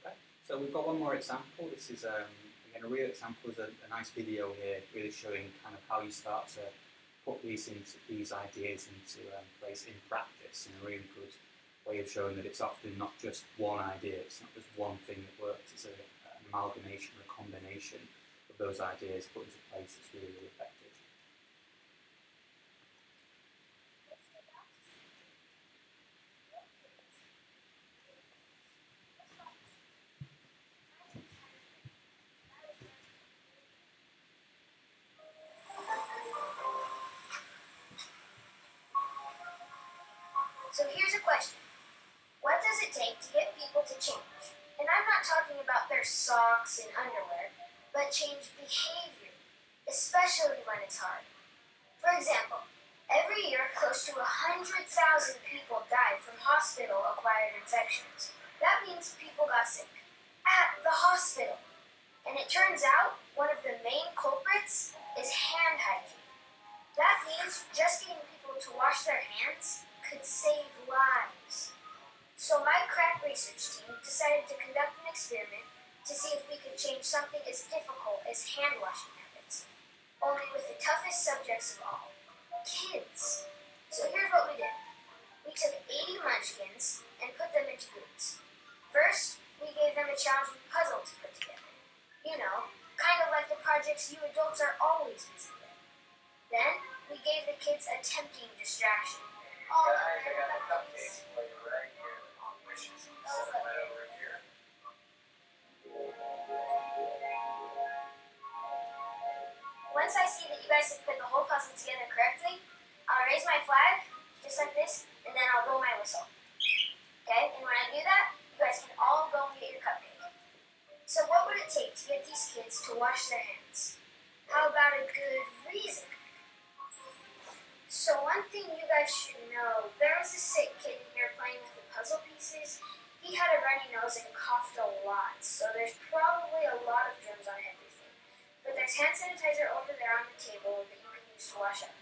[SPEAKER 2] Okay, so we've got one more example. This is again a real example. Is a nice video here, really showing kind of how you start to put these ideas into place in practice in a really good way of showing that it's often not just one idea. It's not just one thing that works. It's an amalgamation, a combination of those ideas put into place that's really, really effective.
[SPEAKER 3] So here's a question. What does it take to get people to change? And I'm not talking about their socks and underwear, but change behavior, especially when it's hard. For example, every year close to 100,000 people die from hospital-acquired infections. That means people got sick at the hospital. And it turns out one of the main culprits is hand hygiene. That means just getting people to wash their hands could save lives. So my crack research team decided to conduct an experiment to see if we could change something as difficult as hand washing habits, only with the toughest subjects of all, kids. So here's what we did. We took 80 munchkins and put them into groups. First, we gave them a challenging puzzle to put together. You know, kind of like the projects you adults are always busy with. Then, we gave the kids a tempting distraction. All
[SPEAKER 4] Guys, I got a cupcake for you right here. Wishes. Set them right over here.
[SPEAKER 3] Once I see that you guys have put the whole puzzle together correctly, I'll raise my flag, just like this, and then I'll blow my whistle. Okay? And when I do that, you guys can all go and get your cupcake. So what would it take to get these kids to wash their hands? How about a good reason? So one thing you guys should know, there was a sick kid in here playing with the puzzle pieces. He had a runny nose and coughed a lot, so there's probably a lot of germs on everything. But there's hand sanitizer over there on the table that you can use to wash up.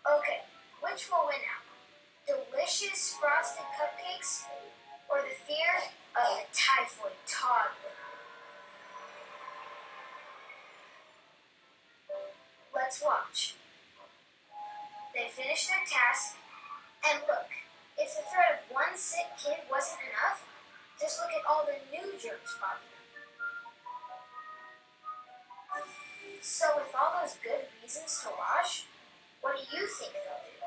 [SPEAKER 3] Okay, which will win out? Delicious frosted cupcakes or the fear of a typhoid toddler? Let's watch. They finished their task, and look, if the threat of one sick kid wasn't enough, just look at all the new germs popping up. So with all those good reasons to wash, what do you think they'll do?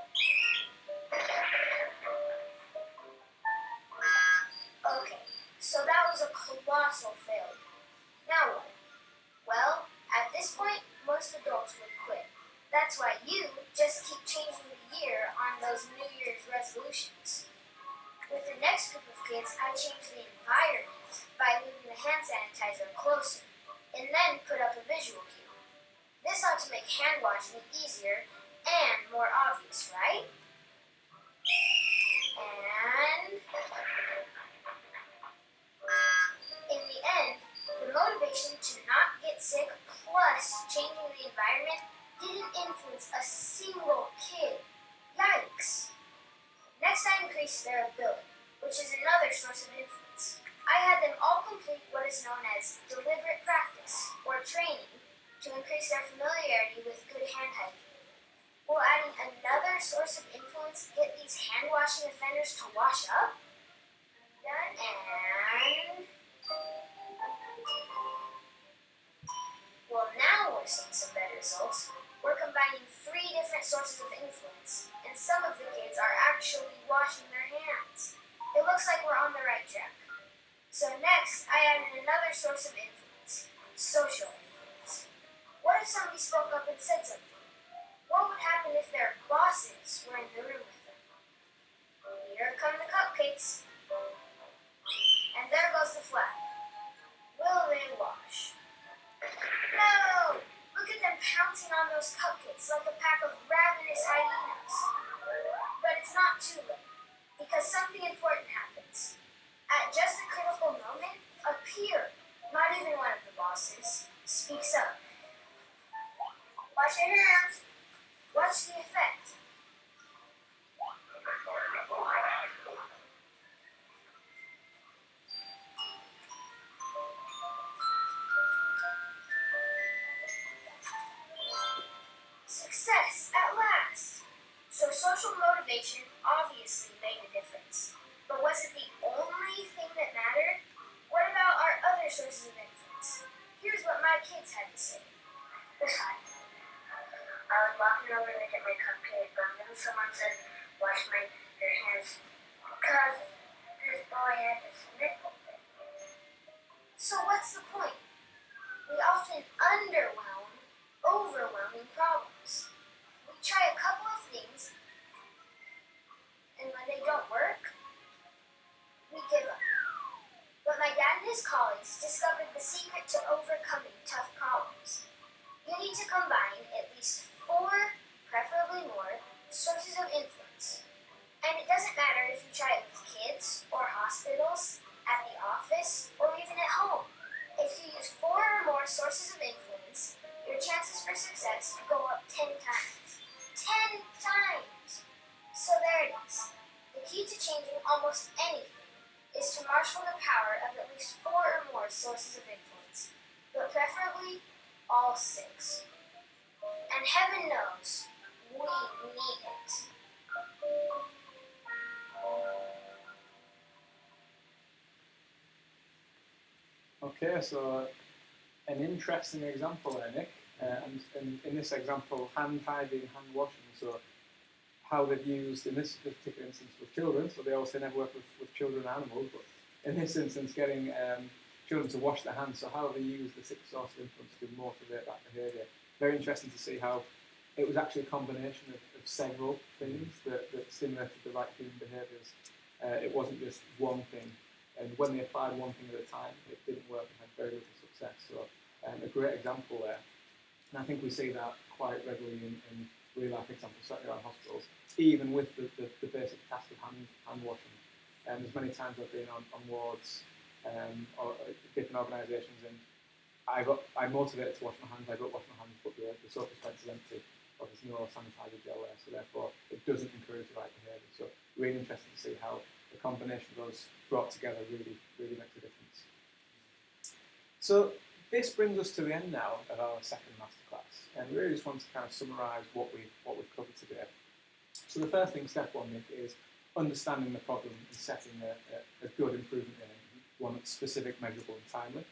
[SPEAKER 3] Okay, so that was a colossal failure. Now what? Well, at this point, most adults would quit. That's why you just keep changing the year on those New Year's resolutions. With the next group of kids, I changed the environment by moving the hand sanitizer closer, and then put up a visual cue. This ought to make hand washing easier and more obvious, right? And in the end, the motivation to not get sick plus changing the environment didn't influence a single kid. Yikes! Next, I increased their ability, which is another source of influence. I had them all complete what is known as deliberate practice, or training, to increase their familiarity with good hand hygiene. Will adding another source of influence get these hand-washing offenders to wash up? And... well, now we're seeing some better results. We're combining 3 different sources of influence, and some of the kids are actually washing their hands. It looks like we're on the right track. So next, I added another source of influence, social influence. What if somebody spoke up and said something? What would happen if their bosses were in the room with them? Here come the cupcakes. And there goes the flag. Will they wash? No! Look at them pouncing on those cupcakes like a pack of ravenous hyenas. But it's not too late, because something important happens. At just a critical moment, a peer, not even one of the bosses, speaks up. Wash your hands. Watch the effect. Success at last! So social motivation obviously made a difference. But was it the only thing that mattered? What about our other sources of influence? Here's what my kids had to say. Hi. I was walking over to get my cupcake, but then someone said, wash your hands, because this boy had this nipple. So what's the point? We often underwhelm overwhelming problems. We try a couple of things, and when they don't work, we give up. But my dad and his colleagues discovered the secret to overcoming tough problems. You need to combine at least 4, preferably more, sources of influence. And it doesn't matter if you try it with kids or hospitals, at the office, or even at home. If you use 4 or more sources of influence, your chances for success go up 10 times. 10 times! So there it is. The key to changing almost anything is to marshal the power of at least 4 or more sources of influence, but preferably all 6. And heaven knows, we need it.
[SPEAKER 1] Okay, so an interesting example there, Nick. And in this example, hand hygiene, hand washing, so how they've used, in this particular instance, with children, so they obviously never work with children and animals, but in this instance, getting children to wash their hands, so how they use the 6 sources of influence to motivate that behaviour. Very interesting to see how it was actually a combination of several things that stimulated the right human behaviours. It wasn't just one thing, and when they applied one thing at a time, it didn't work and had very little success. So a great example there. And I think we see that quite regularly in real-life examples, certainly around hospitals, even with the basic task of hand washing. There's many times I've been on wards or different organisations, and I'm motivated to wash my hands. I go wash my hands, but the soap dispenser is empty, or there's no sanitizer gel there, so therefore it doesn't encourage the right behaviour. So really interesting to see how the combination of those brought together really makes a difference. So this brings us to the end now of our second masterclass, and we really just want to kind of summarise what we've covered today. So the first thing, step 1, Nick, is understanding the problem and setting a good improvement aim, one that's specific, measurable and timely.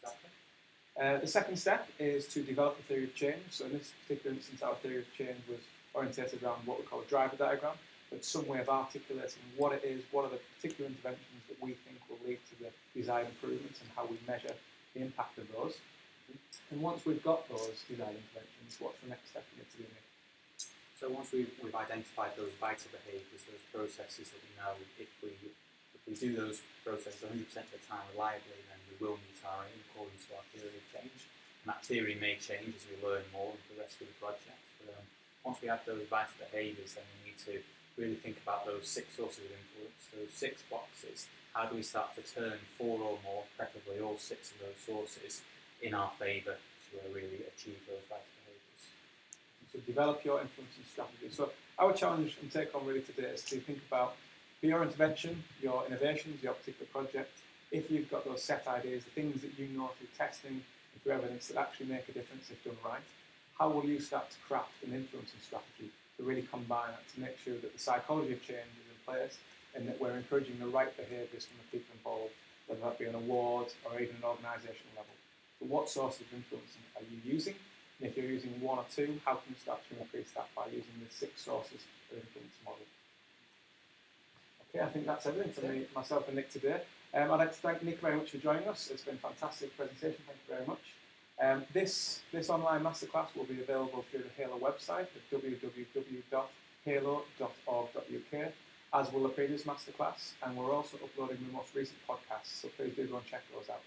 [SPEAKER 2] Exactly.
[SPEAKER 1] The second step is to develop a theory of change. So in this particular instance, our theory of change was orientated around what we call a driver diagram, but some way of articulating what it is, what are the particular interventions that we think will lead to the desired improvements, and how we measure the impact of those. And once we've got those desired interventions, what's the next step we need to do?
[SPEAKER 2] So once we've identified those vital behaviours, those processes that we know, if we do those processes 100% of the time reliably, then we will meet our aim according to our theory of change. And that theory may change as we learn more and progress through the project. But once we have those vital behaviours, then we need to really think about those 6 sources of influence, those 6 boxes. How do we start to turn 4 or more, preferably all 6 of those sources, in our favour to really achieve those vital behaviours?
[SPEAKER 1] So develop your influence and strategy. So our challenge and take home really today is to think about for your intervention, your innovations, your particular project, if you've got those set ideas, the things that you know through testing and through evidence that actually make a difference if done right, how will you start to craft an influencing strategy to really combine that, to make sure that the psychology of change is in place and that we're encouraging the right behaviours from the people involved, whether that be an award or even an organisational level. So what sources of influencing are you using? And if you're using one or two, how can you start to increase that by using the 6 sources of influence model? Okay, I think that's everything from me, myself and Nick today. I'd like to thank Nick very much for joining us. It's been a fantastic presentation. Thank you very much. This online masterclass will be available through the Halo website at www.halo.org.uk, as will the previous masterclass, and we're also uploading the most recent podcasts, so please do go and check those out.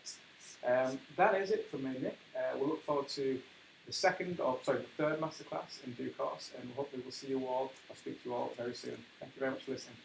[SPEAKER 1] That is it from me, Nick. We'll look forward to the third masterclass in due course, and hopefully we'll see you all, or speak to you all very soon. Thank you very much for listening.